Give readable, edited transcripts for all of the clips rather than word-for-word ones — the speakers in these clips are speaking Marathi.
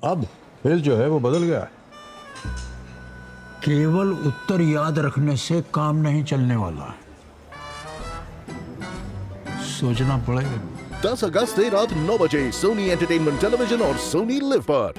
अब खेल जो है वो बदल गया है। केवल उत्तर याद रखने से काम नहीं चलने वाला, सोचना पड़ेगा। 10 अगस्त से रात 9 बजे सोनी एंटरटेनमेंट टेलीविजन और सोनी लिव पर।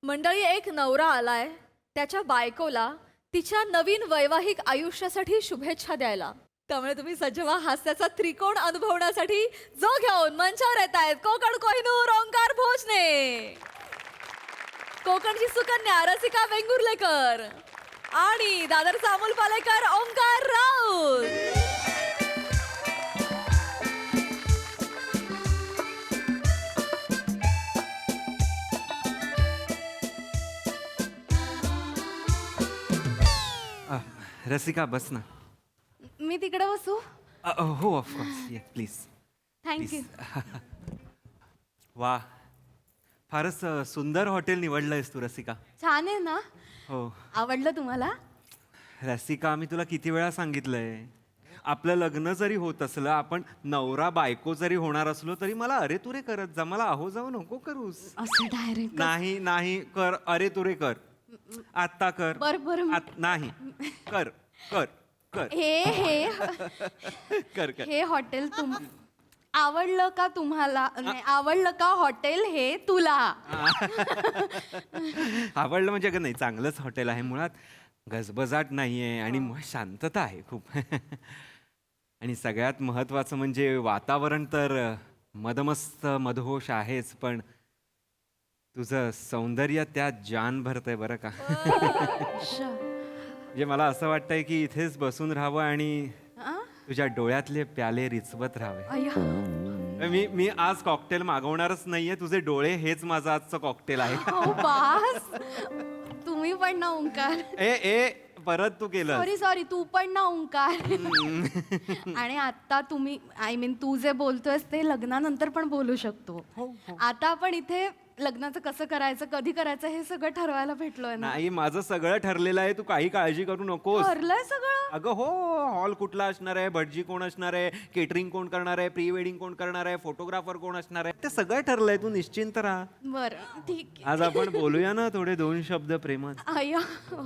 मंडळी, एक नवरा आलाय त्याच्या बायकोला तिच्या नवीन वैवाहिक आयुष्यासाठी शुभेच्छा द्यायला. त्यामुळे तुम्ही सज्ज व्हा हास्याचा त्रिकोण अनुभवण्यासाठी जो घेऊन मंचावर येत आहेत कोकण कोहिनूर ओंकार भोजने, कोकणची सुकन्या रसिका वेंगुर्लेकर आणि दादरचा अमोल पालेकर ओंकार राऊत. रसिका बस ना. मी तिकडे बसू? हो ऑफकोर्स, ये प्लीज. थँक्यू. वा, फारच सुंदर हॉटेल निवडलंयस तू रसिका. छान आहे ना? हो आवडलं तुम्हाला? रसिका, मी तुला किती वेळा सांगितलंय, आपलं लग्न जरी होत असलं, आपण नवरा बायको जरी होणार असलो तरी मला अरे तुरे करत जा, मला अहो जाऊ नको करूस. असं डायरेक्ट? नाही नाही कर, अरे तुरे कर, आत्ता कर. बरं. नाही कर कर कर हे कर कर. हे हॉटेल आवडलं का तुम्हाला? नाही, आवडलं का हॉटेल हे तुला? आवडलं म्हणजे अगं नाही, चांगलंच हॉटेल आहे, मुळात गजबजाट नाहीये आणि शांतता आहे खूप. आणि सगळ्यात महत्वाचं म्हणजे वातावरण तर मदमस्त मदहोश आहेच, पण तुझं सौंदर्य त्यात जान भरतंय बरं का. म्हणजे मला असं वाटतंय की इथेच बसून राहावं आणि तुझ्या डोळ्यातले प्याले रिचवत राहावे. मी आज कॉकटेल मागवणारच नाहीये, तुझे डोळे हेच माझं आजचं कॉकटेल आहे. बास, तुम्ही पण ना ओंकार. ए परत तू केलं. सॉरी, तू पण ना ओंकार. आणि आता तुम्ही तू जे बोलतोयस ते लग्नानंतर पण बोलू शकतो. आता आपण इथे लग्नाचं कसं करायचं, कधी करायचं हे सगळं ठरवायला भेटलोय ना. नाही, माझं सगळं ठरलेलं आहे, तू काही काळजी करू नकोस. ठरलंय सगळं? अगं हो, हॉल कुठला असणार आहे, भटजी कोण असणार आहे, केटरिंग कोण करणार आहे, प्री वेडिंग कोण करणार आहे, फोटोग्राफर कोण असणार आहे, ते सगळं ठरलंय, तू निश्चिंत राहा. बरं, ठीक आज आपण बोलूया ना थोडे 2 शब्द प्रेमात. आहे. अय्या,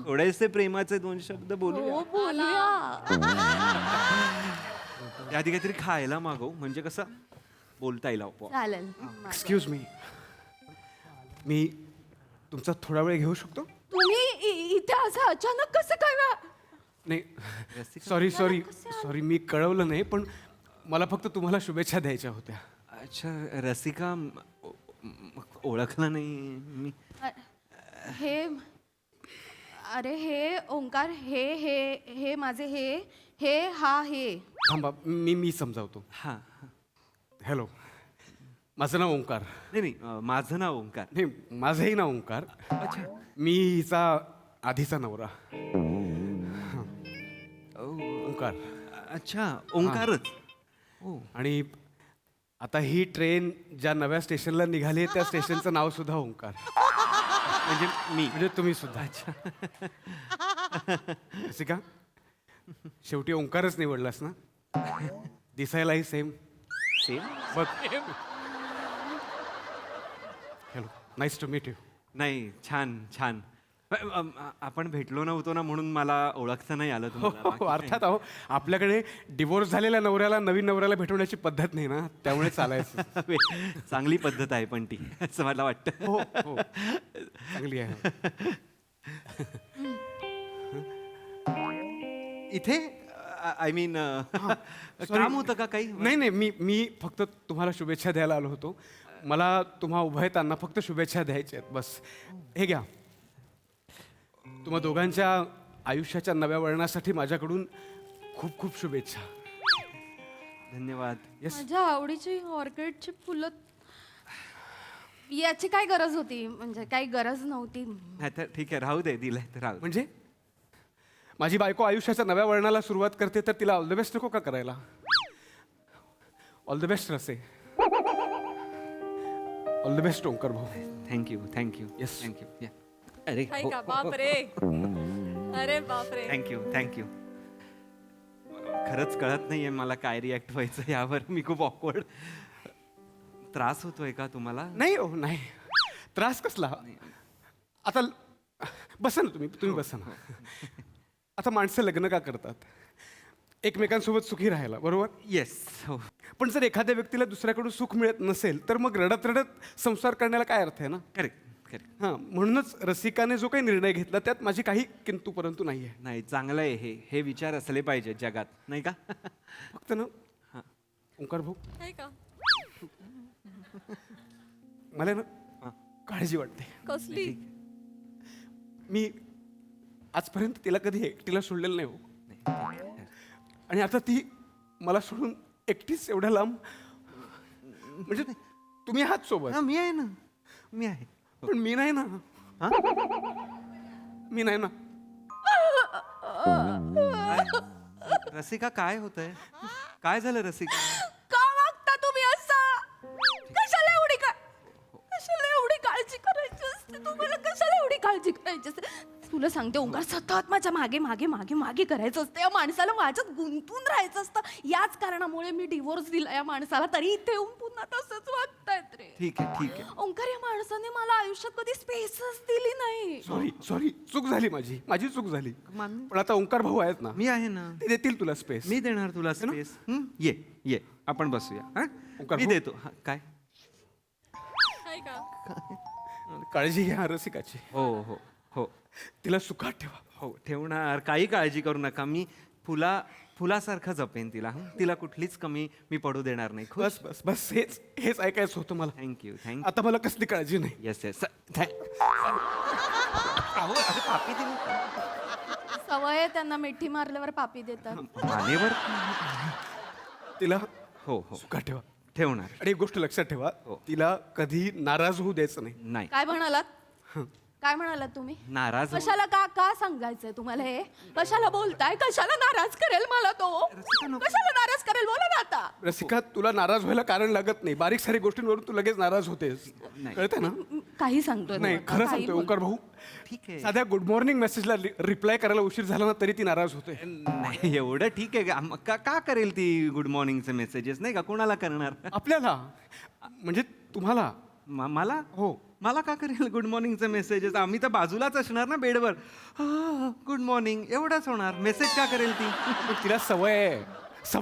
थोडेसे प्रेमाचे 2 शब्द बोलूया. हो बोलूया. त्याआधी काहीतरी खायला मागव, म्हणजे कसं बोलता येईल आपोआप. चालेल. एक्सक्यूज मी तुमचा थोडा वेळ घेऊ शकतो? तुम्ही इथे असं अचानक कसं काय? नाही, सॉरी मी कळवलं नाही, पण मला फक्त तुम्हाला शुभेच्छा द्यायच्या होत्या. अच्छा रसिका, ओळखलं नाही मी. हे अरे हे ओंकार, हे माझे हे हे थांबा, मी समजावतो. हां, हॅलो, माझं नाव ओंकार. नाही माझं नाव ओंकार. नाही, माझंही नाव ओंकार. अच्छा. मी हिचा आधीचा नवरा ओंकार. अच्छा, ओंकारच. हो, आणि आता ही ट्रेन ज्या नव्या स्टेशनला निघाली त्या स्टेशनचं नाव सुद्धा ओंकार. म्हणजे तुम्ही सुद्धा. रसिका, शेवटी ओंकारच निवडलास ना? दिसायलाही सेम. बघ. Hello, nice to meet you. नाही, छान. आपण भेटलो नव्हतो ना, म्हणून मला ओळखता नाही आलं तुम्हाला. हो, अर्थात. अहो, आपल्याकडे डिवोर्स झालेल्या नवऱ्याला नवीन नवऱ्याला भेटवण्याची पद्धत नाही ना, त्यामुळे चालायचं. चांगली पद्धत आहे पण ती, असं मला वाटतं. हो, चांगली आहे. इथे काम होतं का काही? नाही, मी फक्त तुम्हाला शुभेच्छा द्यायला आलो होतो. मला तुम्हा उभयतांना फक्त शुभेच्छा द्यायच्या आहेत, बस. हे घ्या. तुम्हा दोघांच्या आयुष्याच्या नव्या वळणासाठी माझ्याकडून खूप खूप शुभेच्छा. धन्यवाद. माझ्या आवडीची ऑर्किडची फुलं, याची काय गरज होती? म्हणजे काही गरज नव्हती. तर ठीक आहे, राहू दे, दिलंय तर राहू. म्हणजे माझी बायको आयुष्याच्या नव्या वळणाला सुरुवात करते तर तिला ऑल द बेस्ट नको का करायला? ऑल द बेस्ट रसे. ऑल द बेस्ट ओंकार भाऊ. थँक्यू. Yes. थँक्यू. अरे बापरे. अरे बापरे. थँक्यू. खरंच कळत नाहीये मला काय रिॲक्ट व्हायचं यावर. मी खूप ऑकवर्ड. त्रास होतोय का तुम्हाला? नाही हो नाही, त्रास कसला. आता बसा ना तुम्ही बसा ना. आता माणसं लग्न का करतात? एकमेकांसोबत सुखी राहायला, बरोबर. येस. हो. पण जर एखाद्या व्यक्तीला दुसऱ्याकडून सुख मिळत नसेल तर मग रडत रडत संसार करण्याला काय अर्थ आहे ना. Correct correct. हां, म्हणूनच रसिकाने जो काही निर्णय घेतला त्यात माझी काही किंतु परंतु नाही आहे. नाही, चांगलं आहे हे विचार असले पाहिजेत जगात, नाही का? फक्त ना ओंकार भाऊ, आहे का? मला ना काळजी वाटते. कसली? मी आजपर्यंत तिला कधी एकटीला सोडलेलं नाही हो. आणि आता ती मला सोडून एकटीच एवढ्या लांब, म्हणजे तुम्ही आहात सोबत. हा, मी आहे ना, मी आहे. पण मी नाही ना. मी नाही ना. रसिका, काय होतंय? काय झालं रसिका? का वागता तुम्ही असं? कशाला एवढी काळजी करायची असते तुम्हाला? कशाला एवढी काळजी करायची असते? तुला सांगते ओंकार, सतत माझ्या मागे मागे मागे मागे करायचं असतं. या माणसाला माझ्यात गुंतून राहायचं असतं. याच कारणामुळे मी डिवोर्स दिला या माणसाला, तरी इथे येऊन पुन्हा तसंच वागतायत रे. ठीक आहे. ओंकार, या माणसाने मला आयुष्यात कधी स्पेसच दिली नाही. सॉरी चूक झाली, माझी चूक झाली. पण आता ओंकार भाऊ आहेत ना, मी आहे ना, ते देतील तुला स्पेस. मी देणार तुला स्पेस. ये आपण बसूया. हा, ओंकार मी भाऊ. देतो. हा, काय? आहे का? काळजी घ्या रसिकाची. हो हो हो तिला सुखात ठेवा. हो, ठेवणार. काही काळजी करू नका. मी फुलासारखं जपेन तिला. तिला कुठलीच कमी मी पडू देणार नाही. बस बस बस, हेच ऐकायचं होतं मला. थँक्यू. आता मला कसली काळजी नाही. Yes yes. पापी दिली सवय आहे त्यांना, मिठी मारल्यावर पापी देतात. मानेवर. तिला हो हो, सुखात ठेवा. ठेवणार. आणि एक गोष्ट लक्षात ठेवा, हो. तिला कधी नाराज होऊ द्यायचं नाही. नाही, काय म्हणालात? काय म्हणालात तुम्ही? नाराज होऊ- कशाला का सांगायचंय तुम्हाला हे? कशाला बोलताय? कशाला नाराज करेल मला तो? कशाला नाराज करेल? बोला ना आता. रसिका, तुला नाराज व्हायला कारण लागत नाही. बारीक सारी गोष्टींवरून तू लगेच नाराज होतेस. नाही. कळतंय ना? काही सांगतोय नाही, तो आता, खरं काही सांगतोय बोल. ओंकार भाऊ. ठीक आहे. साध्या गुड मॉर्निंग मेसेजला रिप्लाय करायला उशीर झाला ना तरी ती नाराज होते. नाही, एवढं ठीक आहे का करेल ती गुड मॉर्निंगचे मेसेजेस? नाही का, कोणाला करणार? आपल्याला म्हणजे तुम्हाला. मला? हो. मला का करेल गुड मॉर्निंगचे मेसेजेस? आम्ही तर बाजूलाच असणार ना बेडवर. गुड मॉर्निंग एवढंच होणार. मेसेज का करेल ती? पण तिला सवय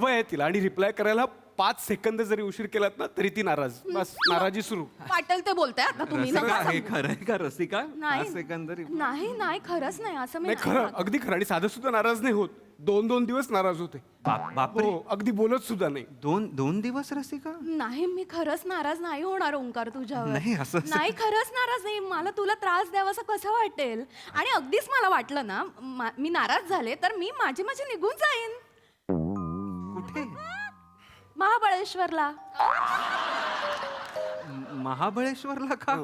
आहे तिला. आणि रिप्लाय करायला 5 सेकंद जरी उशीर केलात ना तरी ती नाराज. बस, नाराजी सुरू. वाटेल ते बोलताय आता तुम्ही. रसिका, नका हे सांगू. खरं आहे का रसिका? नाही. 5 सेकंद नाही खरंच नाही असं मी नाही, नाही खरं, म्हणत. अगदी खरं. आणि साधं सुद्धा नाराज नाही होत. 2 दिवस नाराज होते. बापरे. हो, अगदी बोलत सुद्धा नाही. 2 दिवस रसिका? नाही, मी खरंच नाराज नाही होणार ओंकार तुझ्यावर. नाही, असं- नाही, खरंच नाराज नाही. मला तुला त्रास द्यावासा कसं वाटेल? आणि अगदीच मला वाटलं ना मी नाराज झाले तर मी माझी निघून जाईन कुठे? महाबळेश्वरला. महाबळेश्वरला का?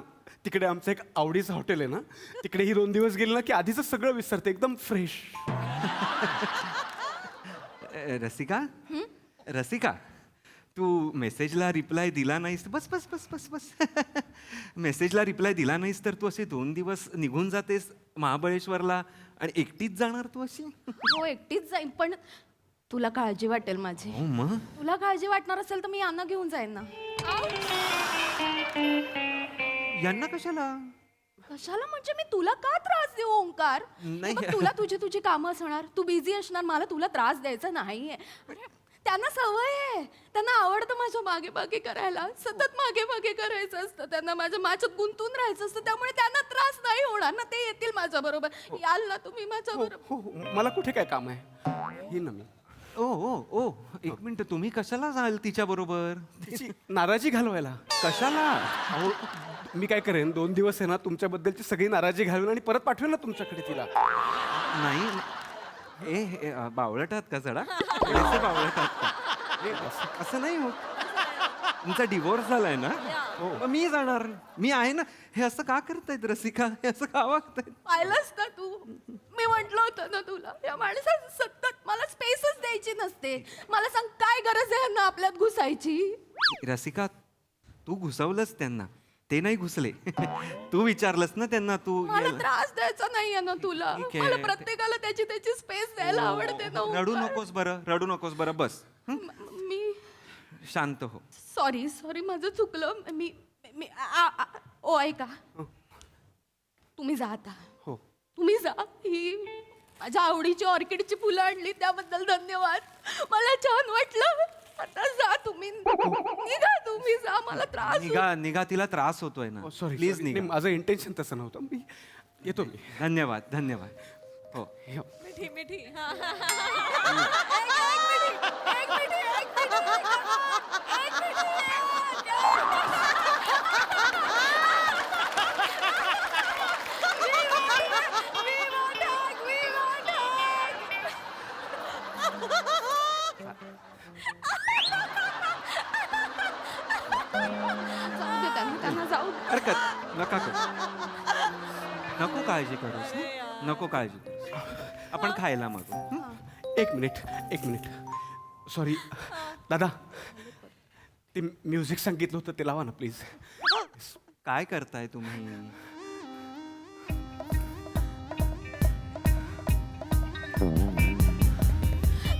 तिकडे आमचं एक आवडीचं हॉटेल आहे ना, तिकडे ही 2 दिवस गेले ना की आधीच सगळं विसरते, एकदम फ्रेश. रसिका, तू मेसेजला रिप्लाय दिला नाहीस. बस बस बस बस बस. मेसेजला रिप्लाय दिला नाहीस तर तू असे 2 दिवस निघून जातेस महाबळेश्वरला आणि एकटीच जाणार तू अशी? हो, एकटीच जाईन. पण तुला काळजी वाटेल माझी. हो मग. तुला काळजी वाटणार असेल तर मी यांना घेऊन जाईन ना. यांना कशाला? कशाला म्हणजे मी तुला का त्रास देऊ ओंकार? नाही. हे बघ, तुला तुझी कामं असणार, तू बिझी असणार, मला तुला त्रास द्यायचा नाहीये. त्यांना सवय आहे, त्यांना आवडतं माझ्या मागे मागे करायला, सतत मागे मागे करायचं असतं त्यांना, माझ्यात गुंतून राहायचं असतं. त्यामुळे त्यांना त्रास नाही होणार ना. ते येतील माझ्या बरोबर. याल ना तुम्ही माझ्या हो, बरोबर. हो, मला कुठे काय काम आहे? ही ना मी. ओ एक मिनिट, तुम्ही कशाला जाल तिच्या बरोबर? तिची नाराजी घालवायला. कशाला? अहो, मी काय करेन, 2 दिवस आहे ना तुमच्याबद्दलची सगळी नाराजी घालवेन आणि परत पाठवेन ना तुमच्याकडे तिला. नाही, बावळटात का जरा? थोडेसे बावळटात का? असं नाही होत. तुमचा डिवोर्स झालाय ना? मग मी जाणार. मी आहे ना. हे असं का करतायत रसिका? हे असं का वागतायत? पाहिलंस का तू? मी म्हटलं होतं ना तुला, या माणसात सतत मला स्पेसच द्यायची नसते. मला सांग, काय गरज आहे यांना आपल्यात घुसायची? रसिका, तू घुसवलंस त्यांना, ते नाही घुसले. तू विचारलंस ना त्यांना. तू मला त्रास द्यायचा नाहीये ना तुला. ठीक आहे. मला प्रत्येकाला त्याची स्पेस द्यायला आवडते ना रडू ओंकार. नकोस बरं, रडू नकोस बरं. बस. मी शांत हो. सॉरी सॉरी माझं चुकलं. मी मी ओ ऐका, तुम्ही जा आता. हो. तुम्ही जा. ही माझ्या आवडीची ऑर्किडची फुलं आणली त्याबद्दल धन्यवाद. मला छान वाटलं. आता जा तुम्ही. निघा तुम्ही जा. मला त्रास होतो. निघा निघा, तिला त्रास होतोय ना. सॉरी प्लीज निघा. माझं इंटेन्शन तसं नव्हतं. मी येतो मी. धन्यवाद धन्यवाद. हो. हे- मिठी मिठी हा, हा, हा, हा. एक मिठी, एक मिठी, एक मिठी, एक मिठी. We want hug, we want hug. जाऊ दे त्यांना जाऊ दे. हरकत नका करू. नको काळजी करूस. नको काळजी करूस. आपण खायला मागू. एक मिनिट सॉरी दादा, ते म्युझिक सांगितलं होतं ते लावा ना प्लीज. काय करताय तुम्ही?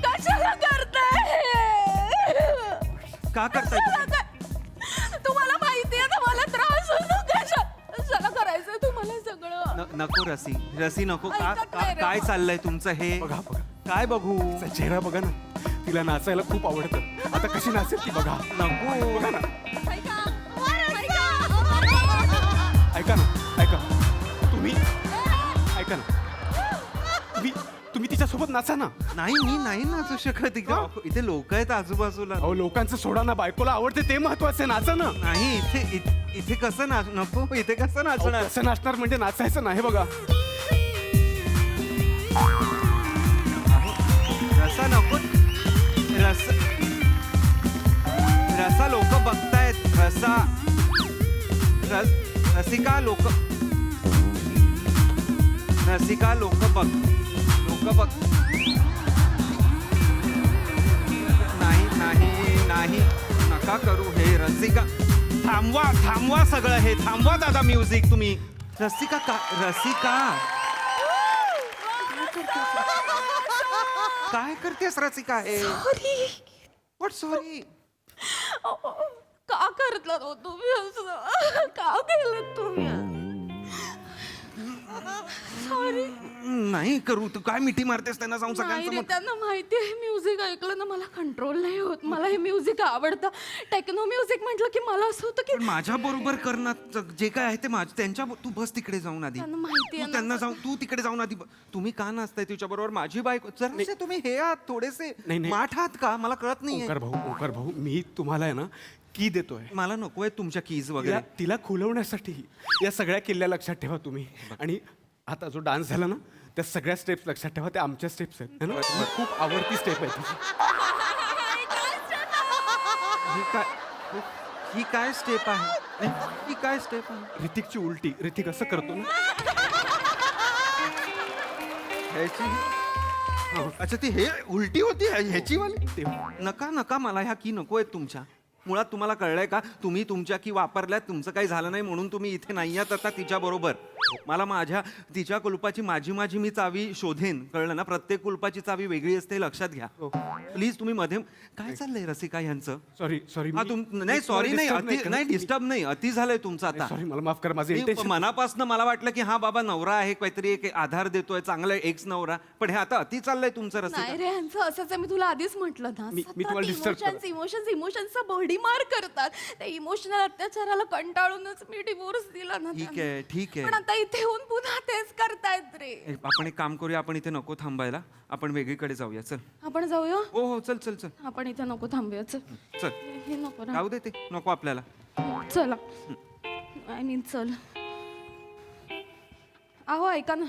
कशाला करताय? का करताय तुम्ही? तुम्हाला माहितीये ना मला त्रास होतो. कशाला करायचंय तुम्हाला सगळं? नको रसी, रसी नको. ऐकत नाही रे. काय चाललंय तुमचं हे? बघा बघा काय बघू? तिचा चेहरा बघा ना. तिला नाचायला खूप आवडतं. आता कशी नाचेल ती बघा. नको. बघा ना. ऐका, ऐका ना, ऐका तुम्ही, ऐका ना, तुम्ही तिच्यासोबत नाचा ना. नाही, मी नाही नाचू शकत. इथे लोक आहेत आजूबाजूला. अहो लोकांचं सोडा ना, बायकोला आवडते ते महत्वाचे. नाचा ना. नाही, इथे कसं नाच नको. इथे कसं नाचणार? कसं नाचणार म्हणजे नाचायचं नाही. बघा रसा नको. रसा लोक बघतायत. रसिका लोक बघ. नाही नका करू हे. रसिका थांबवा सगळं हे. थांबवा दादा म्युझिक तुम्ही. रसिका काय करतेस रसिका हे? What sorry? का करतला हो तुम्ही असं? का केलं तुम्ही? सॉरी. नाही करू. तू काय मिठी मारतेस त्यांना जाऊन नाही रे, सगळ्यांसमोर? त्यांना माहिती आहे म्युझिक ऐकलं ना मला कंट्रोल नाही होत. मला हे म्युझिक आवडतं. टेक्नो म्युझिक म्हटलं की मला असं होतं की पण माझ्या बरोबर करणार जे काय आहे ते माझं. त्यांच्या तू बस तिकडे जाऊन आधी. त्यांना माहिती आहे तू ना. त्यांना जाऊन तू तिकडे जाऊन आधी तुम्ही का नाचताय तिच्या बरोबर? माझी बायको. जरासे तुम्ही हे आहात थोडेसे नाही. माठ आहात का? मला कळत नाही. ओंकार भाऊ मी तुम्हाला आहे ना की देतोय. मला नकोय तुमच्या कीज वगैरे. तिला खुलवण्यासाठी या सगळ्या किल्ल्या लक्षात ठेवा तुम्ही. आणि आता जो डान्स झाला ना त्या सगळ्या स्टेप्स लक्षात ठेवा. त्या आमच्या स्टेप्स आहेत है ना. मला खूप आवडती स्टेप आहे तुझी. ही काय स्टेप आहे? ही काय स्टेप आहे? ऋतिकची उलटी. ऋतिक असं करतो ना. अच्छा ती हे उलटी होती ह्याची वाली. तेव्हा नका मला ह्या की नको आहेत तुमच्या. मुळात तुम्हाला कळलंय का? तुम्ही तुमच्या की वापरल्यात. तुमचं काही झालं नाही म्हणून तुम्ही इथे नाही आहात आता तिच्या बरोबर. मला तिच्या कुलपाची माझी मी चावी शोधेन. कळलं ना? प्रत्येक कुलपाची चावी वेगळी असते. लक्षात घ्या प्लीज. तुम्ही मध्ये काय चाललंय रसिका यांचं? सॉरी नाही सॉरी नाही डिस्टर्ब नाही. अति झालंय तुमचं आता. सॉरी मला माफ कर. माझं इंटेन्शन मनापासून मला वाटलं की हा बाबा नवरा आहे काहीतरी एक आधार देतोय चांगला एक्स नवरा. पण हे आता अति चाललंय तुमचं नाही रसिका. रे ह्यांचं असंच आहे. मी तुला आधीच म्हटलं ना. मी तुम्हाला disturb करतो. इमोशन्सचा भडीमार करतात. त्या इमोशनल अत्याचाराला कंटाळूनच मी डिवोर्स दिला ना ठीक त्यांना. आहे ठीक पण आहे. आता इथे येऊन पुन्हा तेच करतायत रे. आपण एक काम करूया. आपण इथे नको थांबायला. आपण वेगळीकडे जाऊया. चल. आपण जाऊया. हो चल चल चल आपण इथे नको थांबूया. चल. चल. हे नको ना. राहू दे ते नको आपल्याला. चला. आय मीन चल. अहो ऐका ना.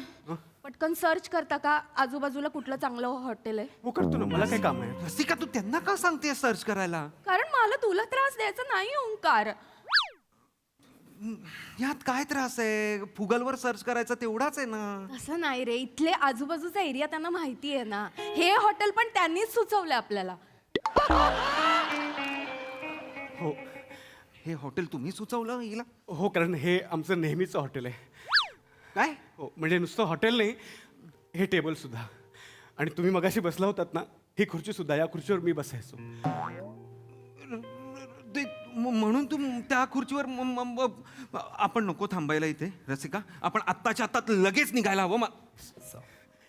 पटकन सर्च करता का आजूबाजूला कुठलं चांगलं हॉटेल आहे? हो करतो ना. मला काय काम आहे? रसिका तू त्यांना का सांगते सर्च करायला? कारण मला तुला त्रास द्यायचा नाही ओंकार. यात काय त्रास आहे? गुगलवर सर्च करायचं तेवढाच आहे ना. असं नाही रे. इथले आजूबाजूचा एरिया त्यांना माहिती आहे ना. हे हॉटेल पण त्यांनीच सुचवलं आपल्याला. हो हे हॉटेल तुम्ही सुचवलं हिला? हो कारण हे आमचं नेहमीचं हॉटेल आहे. काय? हो म्हणजे नुसतं हॉटेल नाही, हे टेबल सुद्धा. आणि तुम्ही मगाशी बसला होतात ना, ही खुर्ची सुद्धा. या खुर्चीवर मी बसायचो. म्हणून तू त्या खुर्चीवर आपण नको थांबायला इथे रसिका. आपण आत्ताच्या आत्ता लगेच निघायला हवं.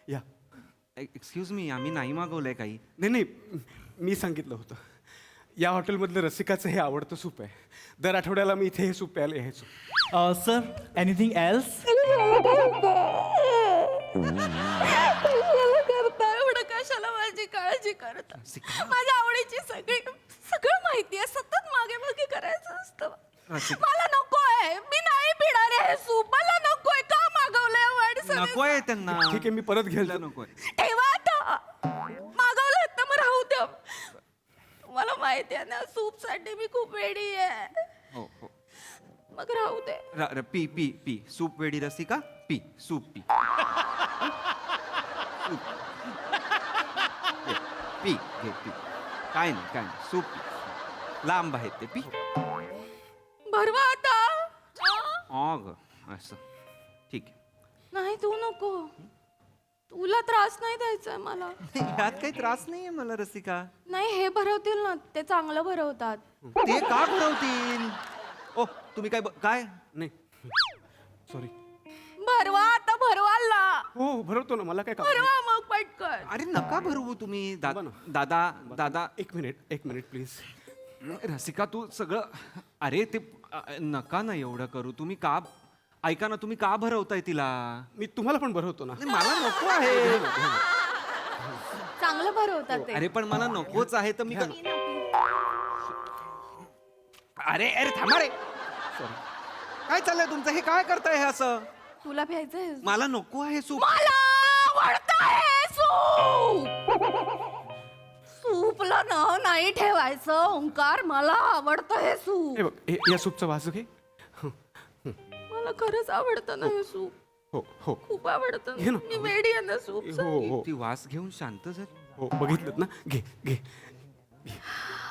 या. एक्सक्यूज मी, आम्ही नाही मागवलंय काही. नाही, मी सांगितलं होतं. या हॉटेलमधलं रसिकाचं हे आवडतं सूप आहे. दर आठवड्याला मी इथे हे सूप प्यायला यायचो. Sir anything else? करता एवढं कशाला माझी काळजी करता? माझ्या आवडीची सगळं माहिती आहे. सतत मागे मागे करायचं असतं. मला नकोय. मी नाही पिणार आहे सूप. मला नकोय. का मागवलंय माणसाने? नकोय त्यांना. ठीक आहे, मी परत घ्यायला नकोय. ठेवा आता. मागवलं तर मग राहू द्या. मला माहिती आहे ना सूप साठी मी खूप वेडी आहे. हो हो. मग राहू दे. पी पी पी. सूप वेडी रसिका, पी सूप पी. सूप. पी घे पी. काय नाही सूप पी. लांब आहेत ते, पी. भरवा आता. अग असं ठीक आहे. नाही तू नको. तुला त्रास नाही द्यायचा मला. यात काही त्रास नाहीये मला रसिका. नाही हे भरवतील ना, ते चांगलं भरवतात. ते का भरवतील? ओ तुम्ही काय नाही, सॉरी. भरवा आता. भरवाल ना. हो भरवतो ना, मला काय काम. भरवा मग पटकन. अरे नका भरवू तुम्ही. थांबा ना. दादा एक मिनिट प्लीज. रसिका तू सगळं. अरे ते नका ना एवढं करू. तुम्ही का ऐका ना, तुम्ही का भरवताय तिला? मी तुम्हाला पण भरवतो ना. नाही, मला नको आहे. चांगलं भरवतात ते. अरे पण मला नकोच आहे तर मी अरे थांबा रे. काय चाललंय तुमचं? हे काय करताय हे असं? तुला प्यायचंय? मला नको आहे सूप. मला आवडतंय सूप. सूपला ना नाही ठेवायचं ओंकार. मला आवडतं हे सूप. हे बघ, या सूपचा वास घे. मला खरंच आवडतं ना हे सूप. हो हो खूप आवडतं. घे ना. मी वेडी आहे ना सूप. हो हो ती वास घेऊन शांत झाली. हो बघितलं ना. घे घे.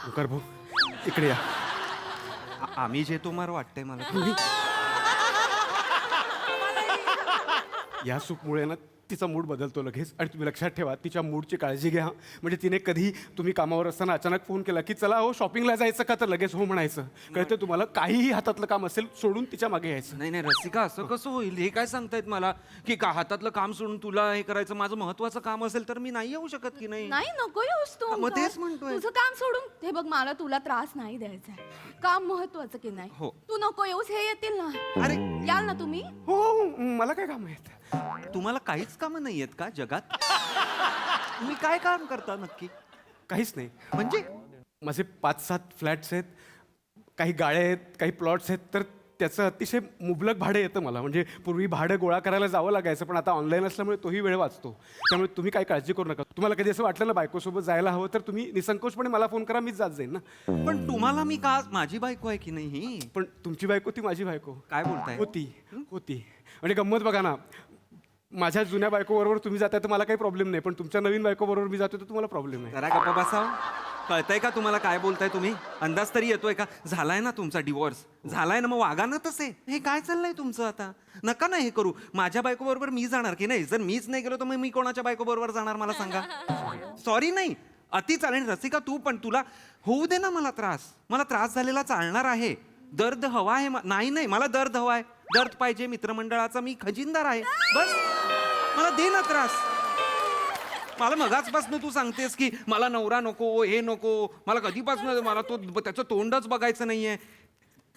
ओंकार भाऊ इकडे या. आम्ही जे तुम्हाला वाटतंय मला. या सूपमुळे ना तिचा मूड बदलतो लगेच. आणि तुम्ही लक्षात ठेवा, तिच्या मूडची काळजी घ्या. म्हणजे तिने कधी तुम्ही कामावर असताना अचानक फोन केला की चला हो शॉपिंगला जायचं का, तर लगेच हो म्हणायचं. कळतं तुम्हाला? काहीही हातातलं काम असेल सोडून तिच्या मागे यायचं. नाही रसिका, असं कसं होईल? हे काय सांगतायत मला की का हातातलं काम सोडून तुला हे करायचं? माझं महत्वाचं काम असेल तर मी नाही येऊ शकत की नाही? नाही नको येऊस तू. मग तेच ओंकार. म्हणतोय. तुझं काम सोडून हे बघ, मला तुला त्रास नाही द्यायचा. काम महत्वाचं की नाही? हो. तू नको येऊस. हे येतील ना. अरे याल ना तुम्ही. हो मला काय काम आहेत. तुम्हाला काहीच कामं नाही आहेत का जगात? तुम्ही काय काम करता नक्की? काहीच नाही. म्हणजे माझे 5-7 फ्लॅट्स आहेत, काही गाळे आहेत, काही प्लॉट्स आहेत. तर त्याचं अतिशय मुबलक भाडे येतं मला. म्हणजे पूर्वी भाडं गोळा करायला जावं लागायचं, पण आता ऑनलाईन असल्यामुळे तोही वेळ वाचतो. त्यामुळे तुम्ही काही काळजी करू नका. तुम्हाला कधी असं वाटलं ना बायकोसोबत जायला हवं, तर तुम्ही निसंकोचपणे मला फोन करा, मीच जात जाईन ना. पण तुम्हाला मी का? माझी बायको आहे की नाही ही? पण तुमची बायको ती माझी बायको. काय बोलताय? होती. म्हणजे गंमत बघा ना, माझ्या जुन्या बायको बरोबर तुम्ही जाताय तर मला काही प्रॉब्लेम नाही, पण तुमच्या नवीन बायको बरोबर मी जातो तर तुम्हाला प्रॉब्लेम आहे. जरा गप्पा बसाव. कळतंय का तुम्हाला काय बोलताय तुम्ही? अंदाज तरी येतोय का? झालाय ना तुमचा डिवोर्स, झालाय ना, मग वागा ना तसे. हे काय चाललंय तुमचं आता? नका ना हे करू. माझ्या बायको बरोबर मी जाणार की नाही? जर मीच नाही गेलो तर मग मी कोणाच्या बायको बरोबर जाणार मला सांगा? सॉरी नाही, अति चालेल. रसिका तू पण, तुला होऊ दे ना मला त्रास. मला त्रास झालेला चालणार आहे. दर्द हवा आहे. नाही मला दर्द हवा आहे. दर्द पाहिजे मित्रमंडळाचा. मी खजिनदार आहे. बस मला दे ना त्रास. मला मगाचपासून तू सांगतेस की मला नवरा नको, हे नको. मला कधीपासून मला त्याचं तोंडच बघायचं नाहीये.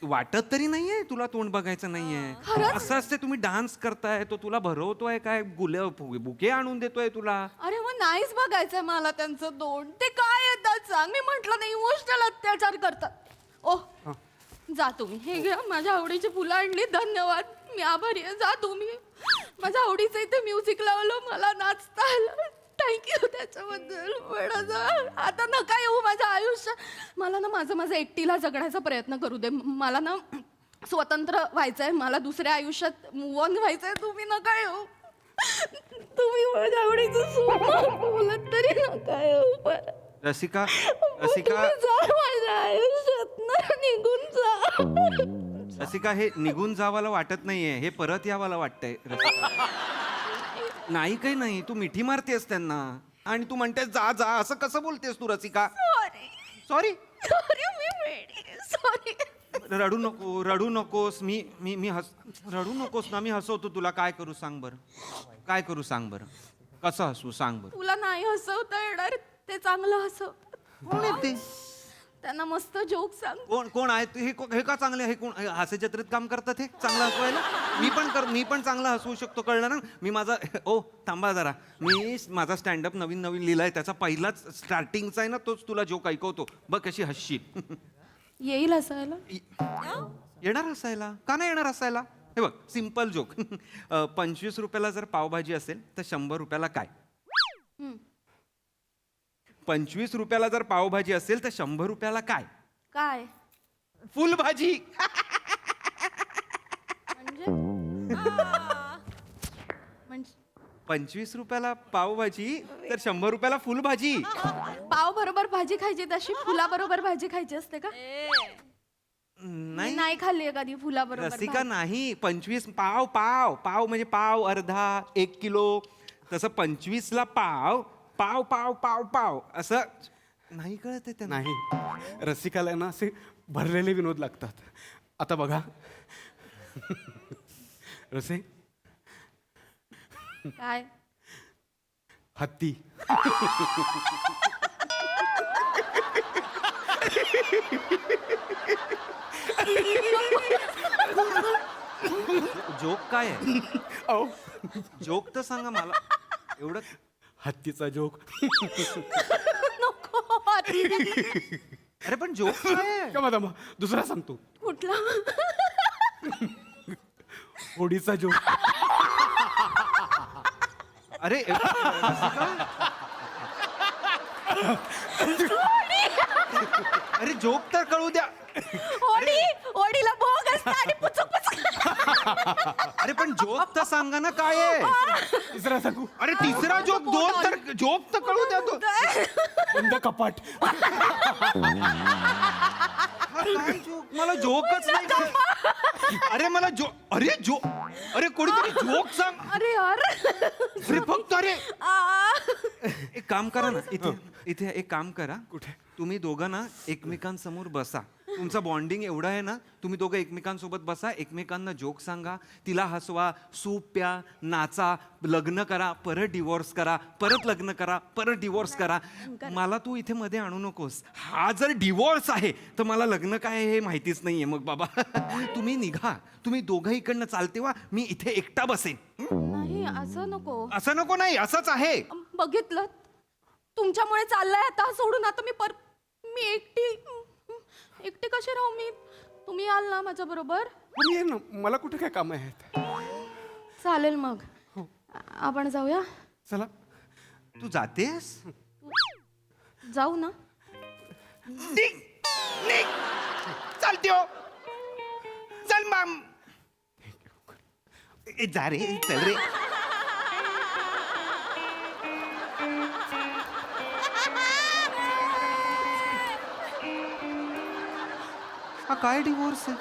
वाटत तरी नाहीये तुला तोंड बघायचं नाहीये? असं असते तुम्ही डान्स करताय, तो तुला भरवतोय काय, बुके आणून देतोय तुला. अरे मग नाहीच बघायचंय मला त्यांचं तोंड. ते काय येतात सांग. मी म्हंटल नाही, इमोशनल अत्याचार करतात. ओ जा तुम्ही. हे घ्या, माझ्या आवडीची फुलं आणली. धन्यवाद, मी आभारी आहे. जा तुम्ही. माझ्या आवडीचं इथे म्युझिक लावलं, मला नाचता आलं. थँक्यू त्याच्याबद्दल. पण आता नका येऊ माझ्या आयुष्यात. मला ना माझं एकटीला जगण्याचा प्रयत्न करू दे. मला ना स्वतंत्र व्हायचंय. मला दुसऱ्या आयुष्यात मूव्ह ऑन व्हायचंय. तुम्ही नका येऊ. तुम्ही माझ्या आवडीचं सूप बोलत तरी नका येऊ. रसिका तुम्ही जा माझ्या आयुष्यात ना, निघून जा. रसिका, हे निघून जावाला वाटत नाहीये, हे परत यावाला वाटतंय. रसिका नाही, काही नाही. तू मिठी मारतेस त्यांना आणि तू म्हणतेस जा जा. असं कसं बोलतेस तू रसिका? सॉरी सॉरी सॉरी, मी वेडी. सॉरी. रडू नकोस. मी मी मी हस रडू नकोस ना. मी हसवतो तुला. काय करू सांग बरं. काय करू सांग बरं. कसं हसू सांग बरं. तुला नाही हसवता येणार, ते चांगलं हसवतात. कोण आहे ते. त्यांना मस्त जोक सांग. कोण कोण आहे ते? हे का चांगले. हे कोण हास्य जत्रेत काम करतात हे चांगलं हसवायला. मी पण चांगलं हसवू शकतो. कळलं ना. मी माझा थांबा जरा. मी माझा स्टँडअप नवीन लिहिलाय. त्याचा पहिलाच स्टार्टिंगचा आहे ना, तोच तुला जोक ऐकवतो. बघ कशी हसशील. येईल हसायला. येणार हसायला. का नाही येणार हसायला. हे बघ सिंपल जोक. 25 रुपयाला जर पावभाजी असेल तर 100 रुपयाला काय. 25 रुपयाला जर पावभाजी असेल तर 100 रुपयाला काय. काय फुलभाजी. म्हणजे म्हणजे 25 रुपयाला पावभाजी तर 100 रुपयाला फुलभाजी. पाव बरोबर भाजी खायची तशी फुलाबरोबर भाजी खायची असते का. मी नाही नाही खाल्ली कधी फुलाबरोबर रसिका नाही. 25 पाव म्हणजे पाव अर्धा 1 किलो. तसं 25 ला पाव पाव पाव पाव पाव असं नाही कळत आहे त्यांना. नाही, रसिकाला ना असे भरलेले विनोद लागतात. आता बघा रसे, काय हत्ती. जोक काय आहे. अहो, जोक तर सांगा मला. एवढं हत्तीचा जोक. नको आधी. अरे पण जोक काय आहे. थांबा दुसरा सांगतो. कुठला. होडीचा जोक. अरे अरे जोक तर कळू द्या. ओडीला भोग असतं आणि पुचक पुचक. अरे पण जोक तर सांगा ना काय आहे. तिसरा सांगू. अरे तिसरा जोक. दोन तर जोक तर कळू द्या. तो बंद कपाट. हा काय जोक. मला जोकच नाही. अरे मला अरे कोणीतरी जोक सांग. अरे यार. अरे फक्त अरे एक काम करा ना. इथे एक काम करा. कुठे. तुम्ही दोघं ना एकमेकांसमोर बसा. तुमचं बॉन्डिंग एवढं आहे ना. तुम्ही दोघं एकमेकांसोबत बसा. एकमेकांना जोक सांगा. तिला हसवा. सूप प्या. नाचा. लग्न करा. परत डिवोर्स करा. परत लग्न करा. परत डिवोर्स करा. मला तू इथे मध्ये आणू नकोस. हा जर डिवोर्स आहे तर मला लग्न काय आहे हे माहितीच नाहीये. मग बाबा तुम्ही निघा. तुम्ही दोघं इकडनं चालते वा. मी इथे एकटा बसेन. नाही असं नको. असं नको. नाही असंच आहे. बघितलं तुमच्यामुळे चाललंय आता. सोडून आता मी एकटी कशी राहू मी. तुम्ही याल ना माझ्या बरोबर. पण ये ना, मला कुठे काय काम आहेत. चालेल मग आपण जाऊया. चला. तू जातेस. जाऊ ना. निघ निघ. चालते हो. चल माम. जा रे. चल रे. हा काय डिवोर्स आहे.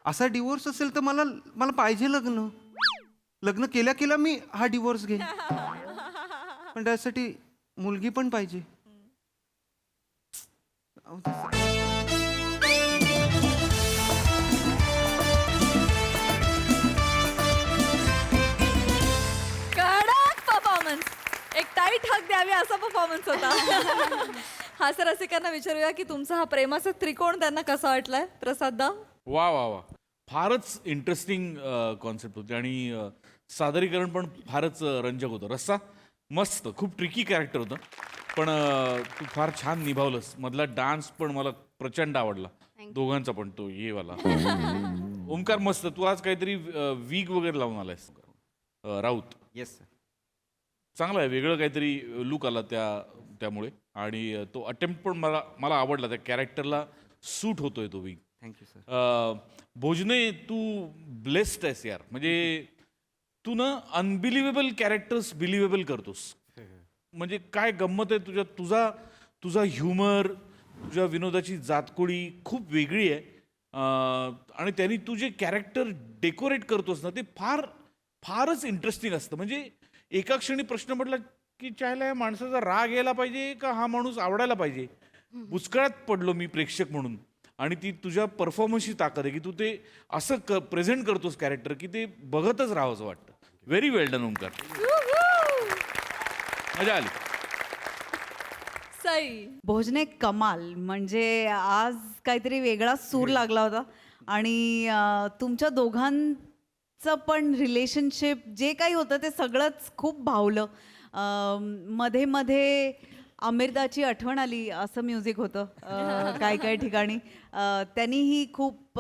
असा डिवोर्स असेल तर मला पाहिजे लग्न केल्या मी हा डिवोर्स घेईन. पण त्यासाठी मुलगी पण पाहिजे. कडक परफॉर्मन्स. एक टाईट हक द्यावी असा परफॉर्मन्स होता. हास्य रसिकांना विचारूया की तुमचा हा प्रेमाचा त्रिकोण त्यांना कसा वाटलाय. प्रसाददा. वा वा वा. फारच इंटरेस्टिंग कॉन्सेप्ट होती आणि सादरीकरण पण फारच रंजक होतं. रस्सा मस्त. खूप ट्रिकी कॅरेक्टर होतं पण तू फार छान निभावलंस. मधला डान्स पण मला प्रचंड आवडला. दोघांचा पण तो ये वाला. ओमकार मस्त. तू आज काहीतरी वीग वगैरे लावून आलायस. राऊत. येस. चांगला आहे. वेगळं काहीतरी लुक आला त्यामुळे आणि तो अटेम्प्ट पण मला आवडला. त्या कॅरेक्टरला सूट होतोय तो वीग. Thank you sir. भोजने तू ब्लेस्ड आहेस यार. म्हणजे तू ना अनबिलिव्हेबल कॅरेक्टर्स बिलिव्हेबल करतोस. म्हणजे काय गंमत आहे तुझा ह्युमर, तुझ्या विनोदाची जातकोडी खूप वेगळी आहे. आणि त्यांनी तू जे कॅरेक्टर डेकोरेट करतोस ना ते फारच इंटरेस्टिंग असतं. म्हणजे एका क्षणी प्रश्न पडला की चायला या माणसाचा राग यायला पाहिजे का हा माणूस आवडायला पाहिजे. बुचकळ्यात पडलो मी प्रेक्षक म्हणून. आणि ती तुझ्या परफॉर्मन्सची ताकद आहे की तू ते असं प्रेझेंट करतोस कॅरेक्टर की ते बघतच राहावंसं वाटतं. व्हेरी वेल डन ओंकार, मजा आली. सई. भोजने कमाल, म्हणजे आज काहीतरी वेगळाच सूर लागला होता आणि तुमच्या दोघांचं पण रिलेशनशिप जे काही होतं ते सगळंच खूप भावलं. मध्ये मध्ये आमिरदाची आठवण आली असं म्युझिक होतं काही काही ठिकाणी. त्यांनीही खूप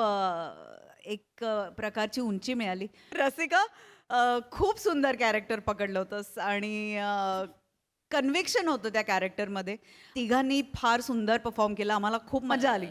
एक प्रकारची उंची मिळाली. रसिका, खूप सुंदर कॅरेक्टर पकडलं होतंस आणि कन्व्हिक्शन होतं त्या कॅरेक्टरमध्ये. तिघांनी फार सुंदर परफॉर्म केला, आम्हाला खूप मजा आली.